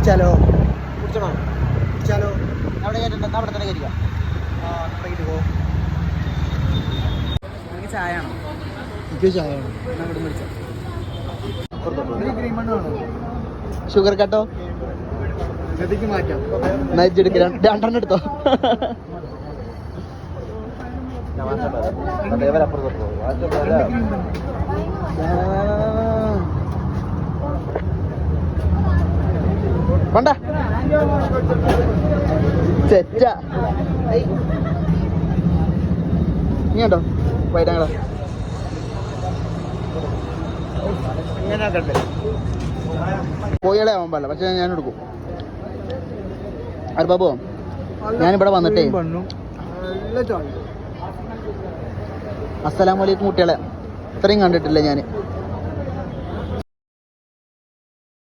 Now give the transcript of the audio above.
കുടിച്ചാലോ? കുടിച്ചോ കുടിച്ചാലോ? അവിടെ കേട്ടിട്ടുണ്ടെങ്കിൽ അവിടെ തന്നെ കയറിക്കാം. എനിക്ക് ചായ ആണോ? എനിക്ക് ചായ ആണ്. അങ്ങോട്ട് മേടിച്ചാൽ ഷുഗർ കട്ടോ ഗതിക്ക് മാറ്റാം. നയിച്ചെടുക്ക രണ്ടെണ്ണം എടുത്തോ. കൊണ്ട സെറ്റ നീ കണ്ടോ വൈറ്റങ്ങള പോയാലേ ആവാൻ പാടില്ല. പക്ഷെ ഞാൻ എടുക്കും. അരെ ബാബു ഞാനിവിടെ വന്നിട്ടേ അസ്സലാമു അലൈക്കും കുട്ടികളെ ഇത്രയും കണ്ടിട്ടില്ല ഞാൻ.